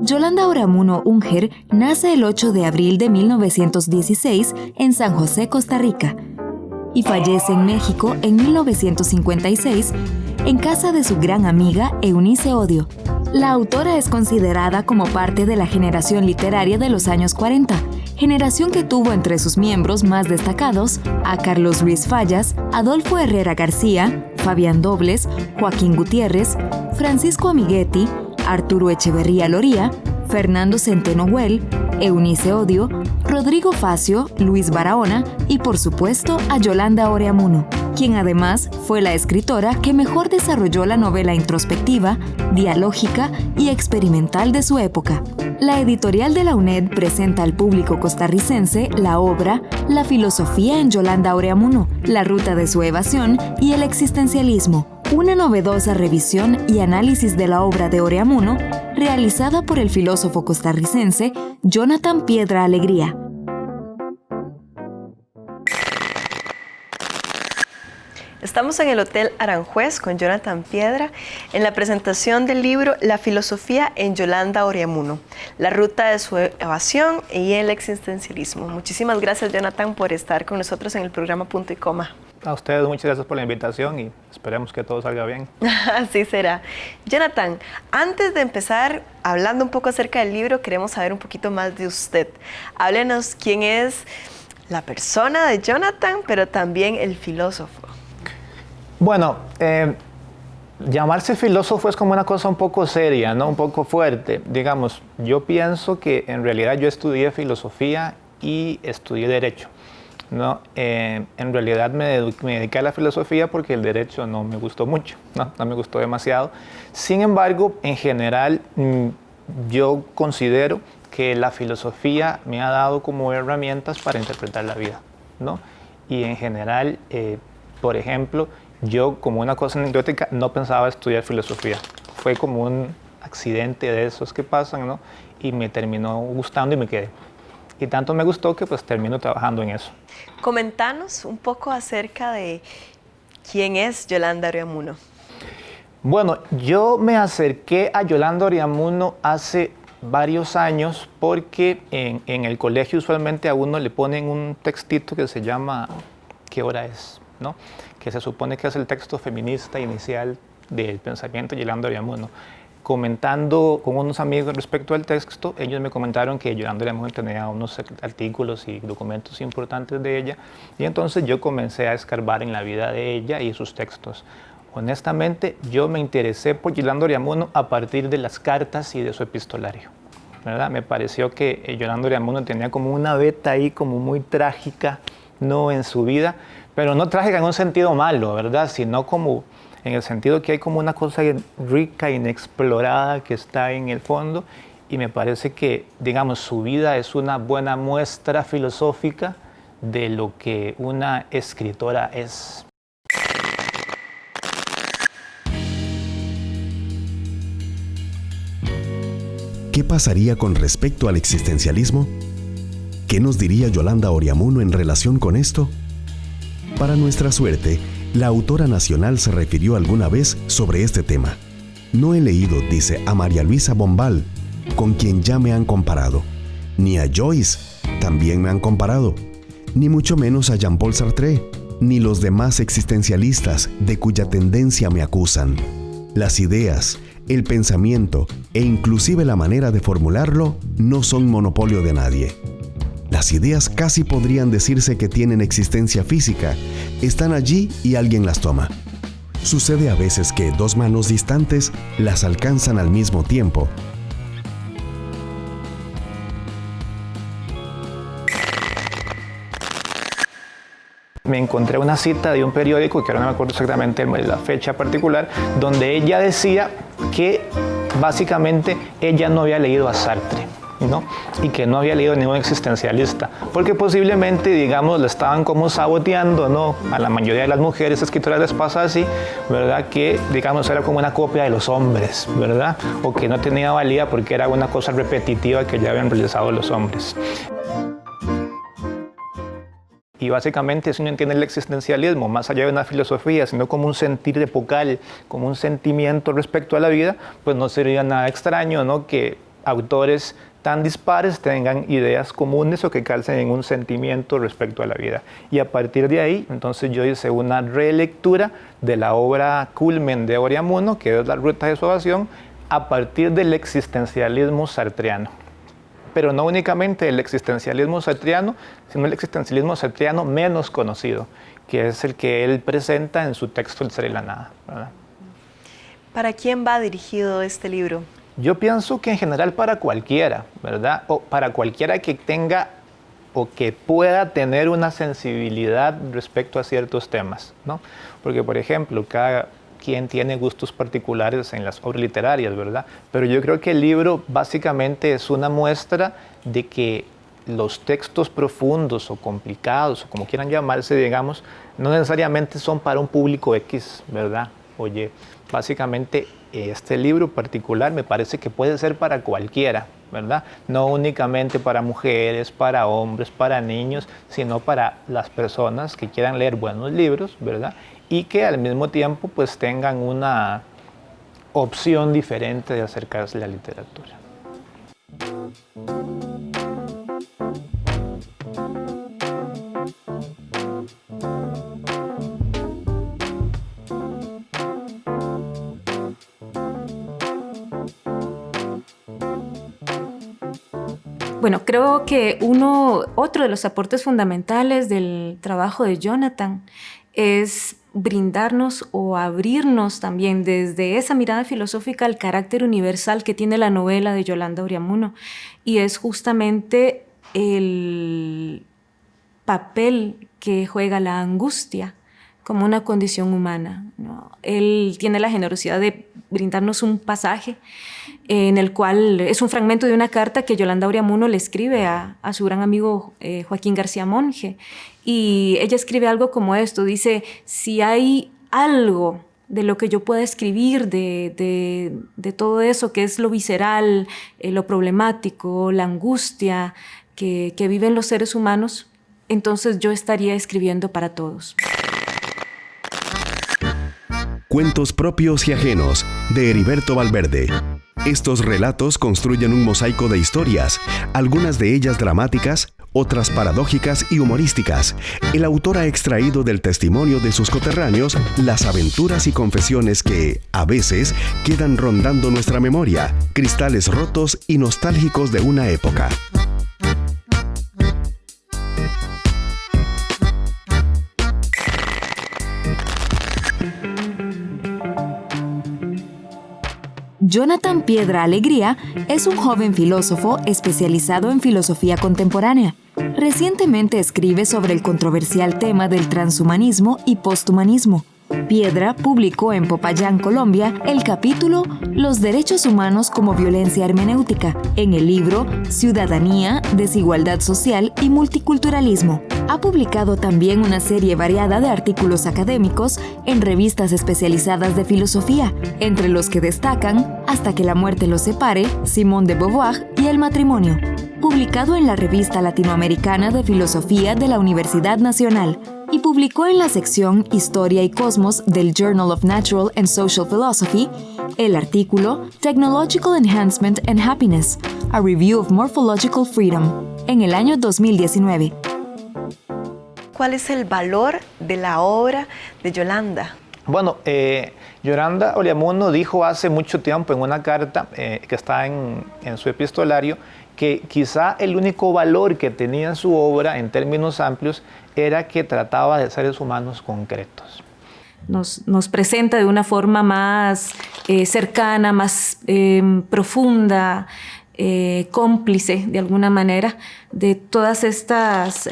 Yolanda Oreamuno Unger nace el 8 de abril de 1916 en San José, Costa Rica, y fallece en México en 1956 en casa de su gran amiga Eunice Odio. La autora es considerada como parte de la generación literaria de los años 40, generación que tuvo entre sus miembros más destacados a Carlos Ruiz Fallas, Adolfo Herrera García, Fabián Dobles, Joaquín Gutiérrez, Francisco Amiguetti, Arturo Echeverría Loría, Fernando Centeno Güell, Eunice Odio, Rodrigo Facio, Luis Barahona y, por supuesto, a Yolanda Oreamuno, quien además fue la escritora que mejor desarrolló la novela introspectiva, dialógica y experimental de su época. La editorial de la UNED presenta al público costarricense la obra La filosofía en Yolanda Oreamuno, la ruta de su evasión y el existencialismo, una novedosa revisión y análisis de la obra de Oreamuno realizada por el filósofo costarricense Jonathan Piedra Alegría. Estamos en el Hotel Aranjuez con Jonathan Piedra en la presentación del libro La filosofía en Yolanda Oreamuno, la ruta de su evasión y el existencialismo. Muchísimas gracias, Jonathan, por estar con nosotros en el programa Punto y Coma. A ustedes muchas gracias por la invitación y esperemos que todo salga bien. Así será. Jonathan, antes de empezar hablando un poco acerca del libro, queremos saber un poquito más de usted. Háblenos quién es la persona de Jonathan, pero también el filósofo. Bueno, llamarse filósofo es como una cosa un poco seria, ¿no? Un poco fuerte. Digamos, yo pienso que en realidad yo estudié filosofía y estudié derecho, ¿no? En realidad me dediqué a la filosofía porque el derecho no me gustó mucho, no me gustó demasiado. Sin embargo, en general, yo considero que la filosofía me ha dado como herramientas para interpretar la vida, ¿no? Y en general, por ejemplo, yo, como una cosa anecdótica, no pensaba estudiar filosofía. Fue como un accidente de esos que pasan, ¿no? Y me terminó gustando y me quedé. Y tanto me gustó que pues termino trabajando en eso. Comentanos un poco acerca de quién es Yolanda Oreamuno. Bueno, yo me acerqué a Yolanda Oreamuno hace varios años porque en el colegio usualmente a uno le ponen un textito que se llama ¿Qué hora es?, ¿no? Que se supone que es el texto feminista inicial del pensamiento de Yolanda Oreamuno. Comentando con unos amigos respecto al texto, ellos me comentaron que Yolanda Oreamuno tenía unos artículos y documentos importantes de ella, y entonces yo comencé a escarbar en la vida de ella y sus textos. Honestamente, yo me interesé por Yolanda Oreamuno a partir de las cartas y de su epistolario, ¿verdad? Me pareció que Yolanda Oreamuno tenía como una veta ahí como muy trágica, ¿no?, en su vida, pero no trágica en un sentido malo, ¿verdad?, sino como en el sentido que hay como una cosa rica, inexplorada, que está en el fondo, y me parece que, digamos, su vida es una buena muestra filosófica de lo que una escritora es. ¿Qué pasaría con respecto al existencialismo? ¿Qué nos diría Yolanda Oreamuno en relación con esto? Para nuestra suerte, la autora nacional se refirió alguna vez sobre este tema. No he leído, dice, a María Luisa Bombal, con quien ya me han comparado, ni a Joyce, también me han comparado, ni mucho menos a Jean-Paul Sartre, ni los demás existencialistas de cuya tendencia me acusan. Las ideas, el pensamiento e inclusive la manera de formularlo no son monopolio de nadie. Las ideas casi podrían decirse que tienen existencia física, están allí y alguien las toma. Sucede a veces que dos manos distantes las alcanzan al mismo tiempo. Me encontré una cita de un periódico, que ahora no me acuerdo exactamente la fecha particular, donde ella decía que básicamente ella no había leído a Sartre, ¿no? Y que no había leído ningún existencialista, porque posiblemente, digamos, le estaban como saboteando, ¿no? A la mayoría de las mujeres escritoras les pasa así, ¿verdad? Que, digamos, era como una copia de los hombres, ¿verdad? O que no tenía valía porque era una cosa repetitiva que ya habían realizado los hombres. Y básicamente, si uno entiende el existencialismo más allá de una filosofía, sino como un sentir epocal, como un sentimiento respecto a la vida, pues no sería nada extraño, ¿no?, que autores tan dispares tengan ideas comunes o que calcen en un sentimiento respecto a la vida. Y a partir de ahí, entonces yo hice una relectura de la obra culmen de Ureamuno, que es La ruta de su evasión, a partir del existencialismo sartreano. Pero no únicamente el existencialismo sartreano, sino el existencialismo sartreano menos conocido, que es el que él presenta en su texto El ser y la nada, ¿verdad? ¿Para quién va dirigido este libro? Yo pienso que en general para cualquiera, ¿verdad? O para cualquiera que tenga o que pueda tener una sensibilidad respecto a ciertos temas, ¿no? Porque, por ejemplo, cada quien tiene gustos particulares en las obras literarias, ¿verdad? Pero yo creo que el libro básicamente es una muestra de que los textos profundos o complicados, o como quieran llamarse, digamos, no necesariamente son para un público X, ¿verdad? Oye, básicamente este libro particular me parece que puede ser para cualquiera, ¿verdad? No únicamente para mujeres, para hombres, para niños, sino para las personas que quieran leer buenos libros, ¿verdad? Y que al mismo tiempo pues tengan una opción diferente de acercarse a la literatura. Bueno, creo que otro de los aportes fundamentales del trabajo de Jonathan es brindarnos o abrirnos también desde esa mirada filosófica al carácter universal que tiene la novela de Yolanda Ureamuno, y es justamente el papel que juega la angustia como una condición humana, ¿no? Él tiene la generosidad de brindarnos un pasaje en el cual es un fragmento de una carta que Yolanda Ureamuno le escribe a su gran amigo Joaquín García Monge, y ella escribe algo como esto, dice: si hay algo de lo que yo pueda escribir, de todo eso que es lo visceral, lo problemático, la angustia que viven los seres humanos, entonces yo estaría escribiendo para todos. Cuentos propios y ajenos, de Heriberto Valverde. Estos relatos construyen un mosaico de historias, algunas de ellas dramáticas, otras paradójicas y humorísticas. El autor ha extraído del testimonio de sus coterráneos las aventuras y confesiones que, a veces, quedan rondando nuestra memoria, cristales rotos y nostálgicos de una época. Jonathan Piedra Alegría es un joven filósofo especializado en filosofía contemporánea. Recientemente escribe sobre el controversial tema del transhumanismo y posthumanismo. Piedra publicó en Popayán, Colombia, el capítulo Los derechos humanos como violencia hermenéutica, en el libro Ciudadanía, Desigualdad Social y Multiculturalismo. Ha publicado también una serie variada de artículos académicos en revistas especializadas de filosofía, entre los que destacan Hasta que la muerte los separe, Simone de Beauvoir y El matrimonio. Publicado en la Revista Latinoamericana de Filosofía de la Universidad Nacional, y publicó en la sección Historia y Cosmos del Journal of Natural and Social Philosophy el artículo Technological Enhancement and Happiness, a Review of Morphological Freedom, en el año 2019. ¿Cuál es el valor de la obra de Yolanda? Bueno, Yolanda Ureamuno dijo hace mucho tiempo en una carta que está en su epistolario que quizá el único valor que tenía en su obra en términos amplios era que trataba de seres humanos concretos. Nos presenta de una forma más cercana, más profunda, cómplice de alguna manera de todas estas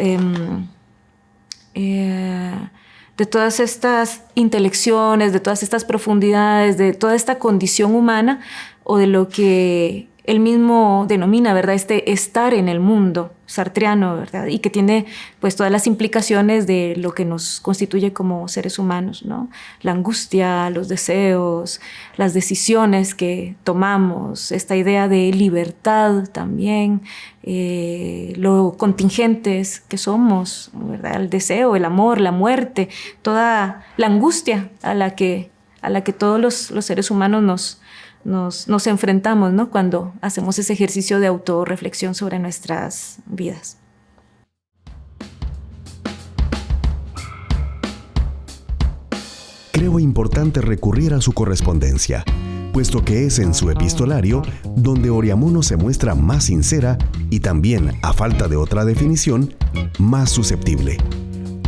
intelecciones, de todas estas profundidades, de toda esta condición humana, o de lo que él mismo denomina, ¿verdad?, este estar en el mundo sartreano, ¿verdad?, y que tiene pues todas las implicaciones de lo que nos constituye como seres humanos, ¿no? La angustia, los deseos, las decisiones que tomamos, esta idea de libertad también, lo contingentes que somos, ¿verdad?, el deseo, el amor, la muerte, toda la angustia a la que todos los seres humanos nos enfrentamos, ¿no?, cuando hacemos ese ejercicio de autorreflexión sobre nuestras vidas. Creo importante recurrir a su correspondencia, puesto que es en su epistolario donde Oreamuno se muestra más sincera y también, a falta de otra definición, más susceptible.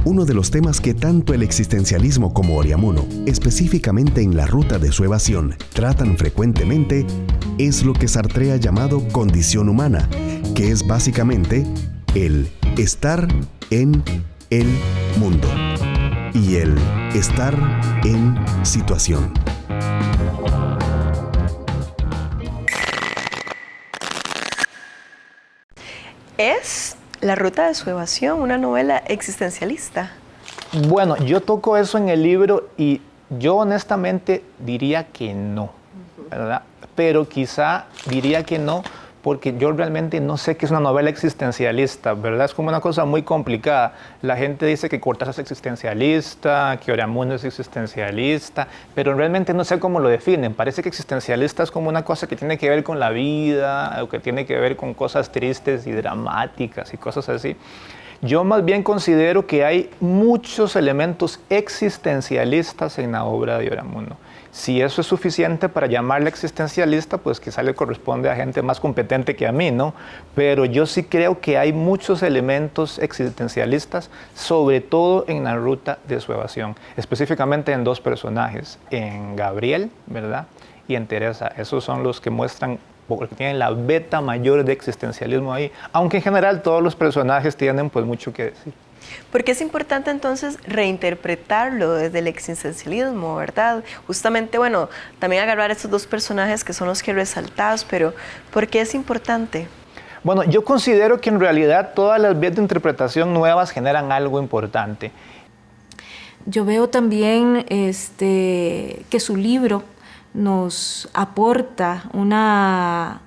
Uno de los temas que tanto el existencialismo como Oreamuno, específicamente en La ruta de su evasión, tratan frecuentemente es lo que Sartre ha llamado condición humana, que es básicamente el estar en el mundo y el estar en situación. ¿Es La ruta de su evasión una novela existencialista? Bueno, yo toco eso en el libro y yo honestamente diría que no, ¿verdad? Pero quizá diría que no porque yo realmente no sé qué es una novela existencialista, ¿verdad? Es como una cosa muy complicada. La gente dice que Cortázar es existencialista, que Oreamuno es existencialista, pero realmente no sé cómo lo definen. Parece que existencialista es como una cosa que tiene que ver con la vida, o que tiene que ver con cosas tristes y dramáticas y cosas así. Yo más bien considero que hay muchos elementos existencialistas en la obra de Oreamuno. Si eso es suficiente para llamarla existencialista, pues quizá le corresponde a gente más competente que a mí, ¿no? Pero yo sí creo que hay muchos elementos existencialistas, sobre todo en La ruta de su evasión, específicamente en dos personajes, en Gabriel, ¿verdad?, y en Teresa. Esos son los que muestran, porque tienen la beta mayor de existencialismo ahí, aunque en general todos los personajes tienen pues mucho que decir. Porque es importante entonces reinterpretarlo desde el existencialismo, ¿verdad? Justamente, bueno, también agarrar estos dos personajes que son los que resaltados, pero ¿por qué es importante? Bueno, yo considero que en realidad todas las vías de interpretación nuevas generan algo importante. Yo veo también que su libro nos aporta unas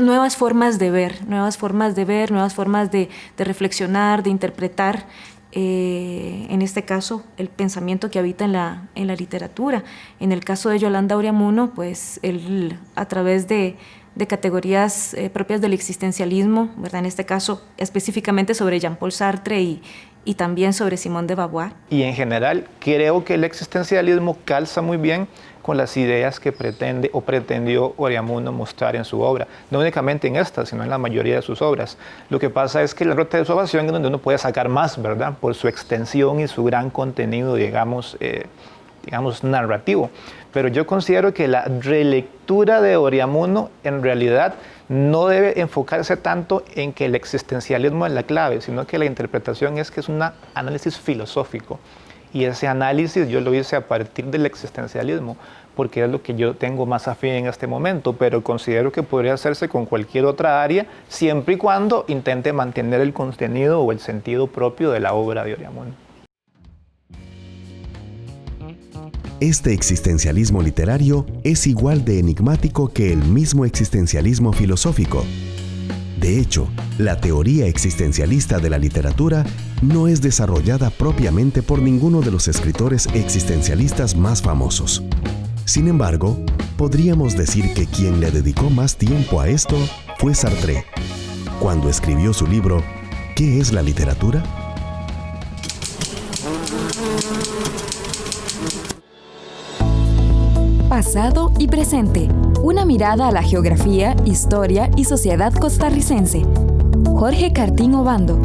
nuevas formas de ver, nuevas formas de reflexionar, de interpretar, en este caso, el pensamiento que habita en la literatura. En el caso de Yolanda Oreamuno, pues él, a través de categorías propias del existencialismo, ¿verdad?, en este caso específicamente sobre Jean-Paul Sartre y también sobre Simone de Beauvoir. Y en general creo que el existencialismo calza muy bien con las ideas que pretende o pretendió Oreamuno mostrar en su obra. No únicamente en esta, sino en la mayoría de sus obras. Lo que pasa es que La ruta de su evasión es donde uno puede sacar más, ¿verdad?, por su extensión y su gran contenido, digamos, narrativo. Pero yo considero que la relectura de Oreamuno en realidad no debe enfocarse tanto en que el existencialismo es la clave, sino que la interpretación es que es un análisis filosófico. Y ese análisis yo lo hice a partir del existencialismo, porque es lo que yo tengo más afín en este momento, pero considero que podría hacerse con cualquier otra área, siempre y cuando intente mantener el contenido o el sentido propio de la obra de Oreamuno. Este existencialismo literario es igual de enigmático que el mismo existencialismo filosófico. De hecho, la teoría existencialista de la literatura no es desarrollada propiamente por ninguno de los escritores existencialistas más famosos. Sin embargo, podríamos decir que quien le dedicó más tiempo a esto fue Sartre, cuando escribió su libro ¿Qué es la literatura? Pasado y presente. Una mirada a la geografía, historia y sociedad costarricense. Jorge Cartín Obando.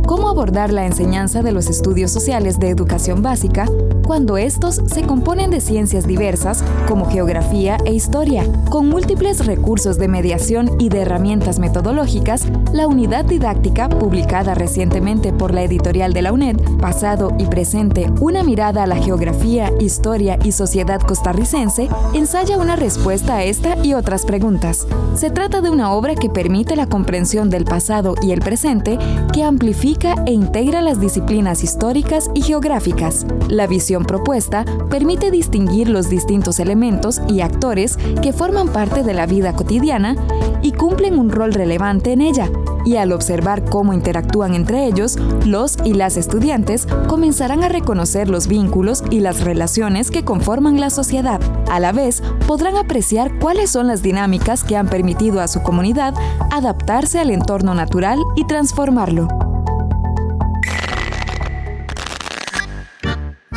cómo abordar la enseñanza de los estudios sociales de educación básica cuando estos se componen de ciencias diversas como geografía e historia. Con múltiples recursos de mediación y de herramientas metodológicas, la unidad didáctica, publicada recientemente por la editorial de la UNED, Pasado y Presente, una mirada a la geografía, historia y sociedad costarricense, ensaya una respuesta a esta y otras preguntas. Se trata de una obra que permite la comprensión del pasado y el presente, que amplifica e integra las disciplinas históricas y geográficas. La visión propuesta permite distinguir los distintos elementos y actores que forman parte de la vida cotidiana y cumplen un rol relevante en ella, y al observar cómo interactúan entre ellos, los y las estudiantes comenzarán a reconocer los vínculos y las relaciones que conforman la sociedad. A la vez, podrán apreciar cuáles son las dinámicas que han permitido a su comunidad adaptarse al entorno natural y transformarlo.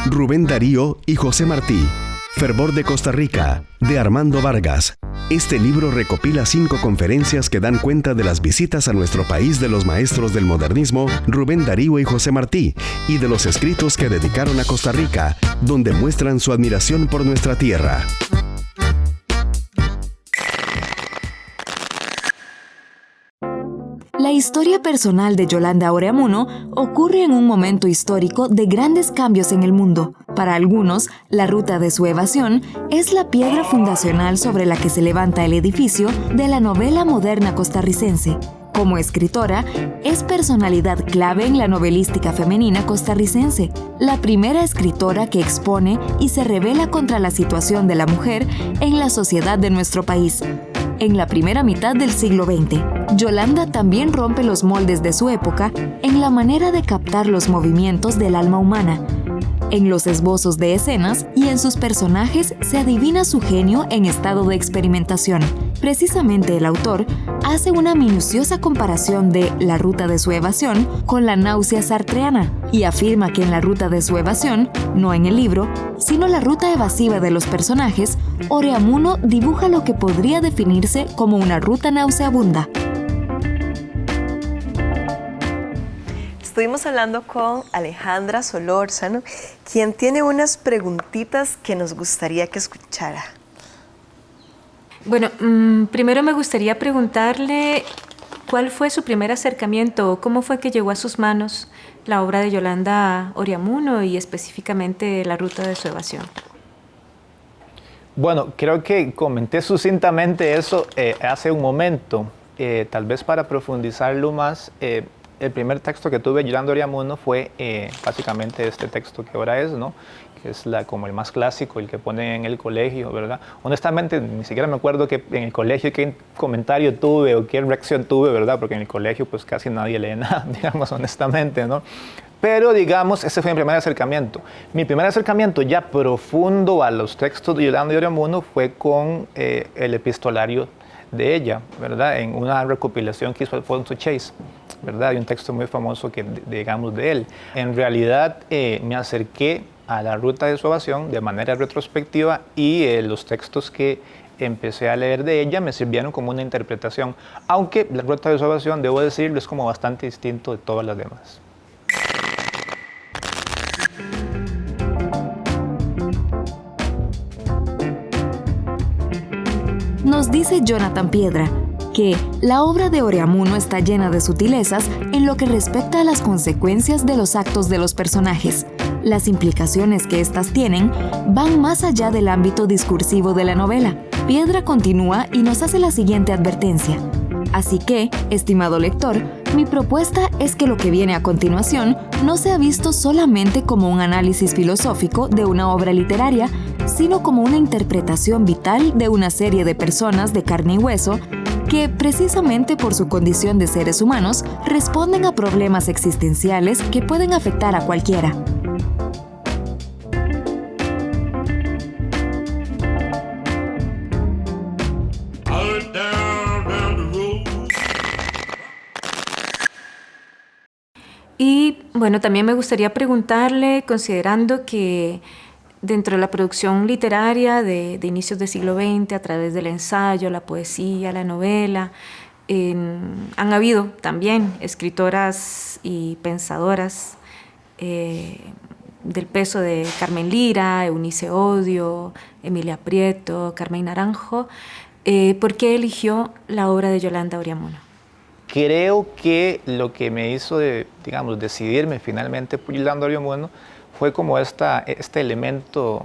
Rubén Darío y José Martí, Fervor de Costa Rica, de Armando Vargas. Este libro recopila 5 conferencias que dan cuenta de las visitas a nuestro país de los maestros del modernismo, Rubén Darío y José Martí, y de los escritos que dedicaron a Costa Rica, donde muestran su admiración por nuestra tierra. La historia personal de Yolanda Oreamuno ocurre en un momento histórico de grandes cambios en el mundo. Para algunos, la ruta de su evasión es la piedra fundacional sobre la que se levanta el edificio de la novela moderna costarricense. Como escritora, es personalidad clave en la novelística femenina costarricense, la primera escritora que expone y se revela contra la situación de la mujer en la sociedad de nuestro país. En la primera mitad del siglo XX, Yolanda también rompe los moldes de su época en la manera de captar los movimientos del alma humana. En los esbozos de escenas y en sus personajes se adivina su genio en estado de experimentación. Precisamente el autor hace una minuciosa comparación de la ruta de su evasión con la náusea sartreana y afirma que en la ruta de su evasión, no en el libro, sino la ruta evasiva de los personajes, Oreamuno dibuja lo que podría definirse como una ruta nauseabunda. Estuvimos hablando con Alejandra Solórzano, quien tiene unas preguntitas que nos gustaría que escuchara. Bueno, primero me gustaría preguntarle cuál fue su primer acercamiento, cómo fue que llegó a sus manos la obra de Yolanda Oreamuno y específicamente la ruta de su evasión. Bueno, creo que comenté sucintamente eso hace un momento. Tal vez para profundizarlo más, el primer texto que tuve Yolanda Oreamuno fue básicamente este texto que ahora es, ¿no? Que es como el más clásico, el que ponen en el colegio, ¿verdad? Honestamente, ni siquiera me acuerdo que en el colegio qué comentario tuve o qué reacción tuve, ¿verdad? Porque en el colegio pues casi nadie lee nada, digamos, honestamente, ¿no? Pero, digamos, ese fue mi primer acercamiento. Mi primer acercamiento ya profundo a los textos de Yolanda Oreamuno fue con el epistolario de ella, ¿verdad? En una recopilación que hizo Alfonso Chase, ¿verdad? Hay un texto muy famoso que, digamos, de él. En realidad, me acerqué a la ruta de su evasión de manera retrospectiva y los textos que empecé a leer de ella me sirvieron como una interpretación, aunque la ruta de su evasión, debo decirlo, es como bastante distinto de todas las demás. Nos dice Jonathan Piedra que la obra de Oreamuno está llena de sutilezas en lo que respecta a las consecuencias de los actos de los personajes. Las implicaciones que éstas tienen van más allá del ámbito discursivo de la novela. Piedra continúa y nos hace la siguiente advertencia. Así que, estimado lector, mi propuesta es que lo que viene a continuación no sea visto solamente como un análisis filosófico de una obra literaria, sino como una interpretación vital de una serie de personas de carne y hueso que, precisamente por su condición de seres humanos, responden a problemas existenciales que pueden afectar a cualquiera. Y bueno, también me gustaría preguntarle, considerando que dentro de la producción literaria de inicios del siglo XX, a través del ensayo, la poesía, la novela, Han habido también escritoras y pensadoras del peso de Carmen Lira, Eunice Odio, Emilia Prieto, Carmen Naranjo. ¿Por qué eligió la obra de Yolanda Oriamuno? Creo que lo que me hizo, decidirme finalmente por Yolanda Oriamuno fue como este elemento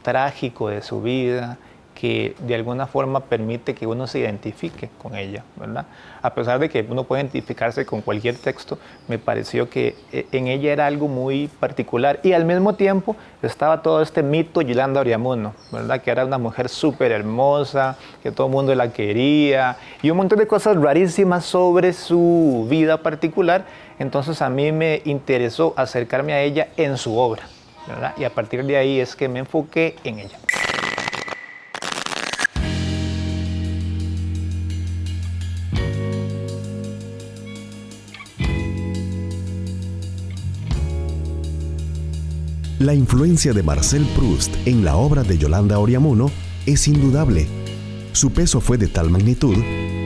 trágico de su vida, que de alguna forma permite que uno se identifique con ella, ¿verdad? A pesar de que uno puede identificarse con cualquier texto, me pareció que en ella era algo muy particular, y al mismo tiempo estaba todo este mito Yolanda Oriamuno, ¿verdad? Que era una mujer súper hermosa, que todo el mundo la quería, y un montón de cosas rarísimas sobre su vida particular. Entonces a mí me interesó acercarme a ella en su obra, ¿verdad? Y a partir de ahí es que me enfoqué en ella. La influencia de Marcel Proust en la obra de Yolanda Oriamuno es indudable. Su peso fue de tal magnitud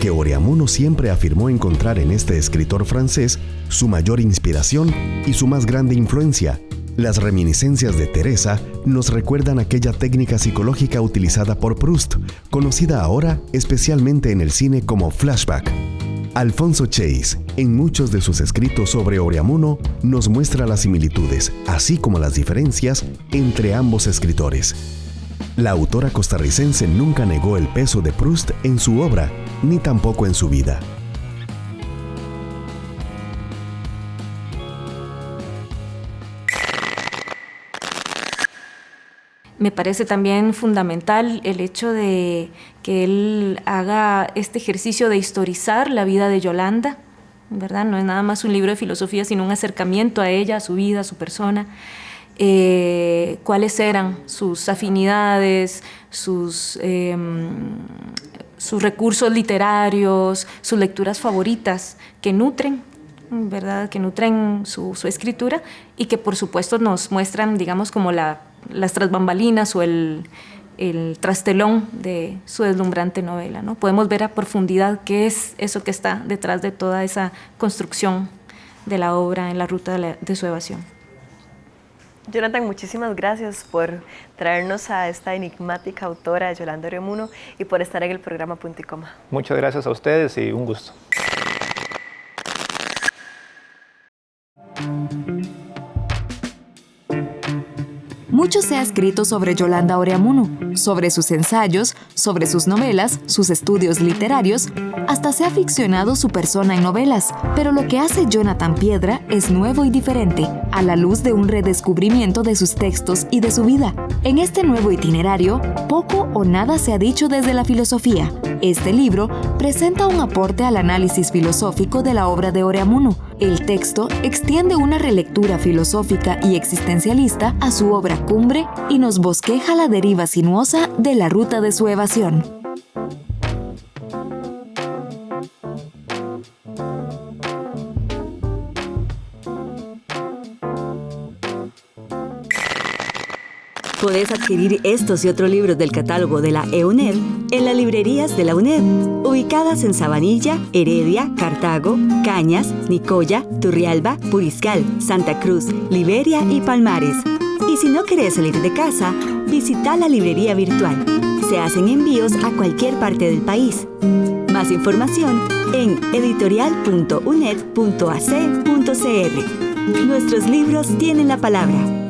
que Oriamuno siempre afirmó encontrar en este escritor francés su mayor inspiración y su más grande influencia. Las reminiscencias de Teresa nos recuerdan aquella técnica psicológica utilizada por Proust, conocida ahora especialmente en el cine como flashback. Alfonso Chase, en muchos de sus escritos sobre Oriamuno, nos muestra las similitudes, así como las diferencias entre ambos escritores. La autora costarricense nunca negó el peso de Proust en su obra, ni tampoco en su vida. Me parece también fundamental el hecho de que él haga este ejercicio de historizar la vida de Yolanda, ¿verdad? No es nada más un libro de filosofía, sino un acercamiento a ella, a su vida, a su persona. Cuáles eran sus afinidades, sus recursos literarios, sus lecturas favoritas que nutren, ¿verdad? Que nutren su escritura, y que por supuesto nos muestran, digamos, como las tras bambalinas o el trastelón de su deslumbrante novela, ¿no? Podemos ver a profundidad qué es eso que está detrás de toda esa construcción de la obra en la ruta de su evasión. Jonathan, muchísimas gracias por traernos a esta enigmática autora, Yolanda Oriamuno, y por estar en el programa Punto y Coma. Muchas gracias a ustedes y un gusto. Mucho se ha escrito sobre Yolanda Oriamuno, sobre sus ensayos, sobre sus novelas, sus estudios literarios, hasta se ha ficcionado su persona en novelas, pero lo que hace Jonathan Piedra es nuevo y diferente, a la luz de un redescubrimiento de sus textos y de su vida. En este nuevo itinerario, poco o nada se ha dicho desde la filosofía. Este libro presenta un aporte al análisis filosófico de la obra de Oriamuno. El texto extiende una relectura filosófica y existencialista a su obra cumbre y nos bosqueja la deriva sinuosa de la ruta de su evasión. Podés adquirir estos y otros libros del catálogo de la EUNED en las librerías de la UNED, ubicadas en Sabanilla, Heredia, Cartago, Cañas, Nicoya, Turrialba, Puriscal, Santa Cruz, Liberia y Palmares. Y si no querés salir de casa, visita la librería virtual. Se hacen envíos a cualquier parte del país. Más información en editorial.uned.ac.cr. Nuestros libros tienen la palabra.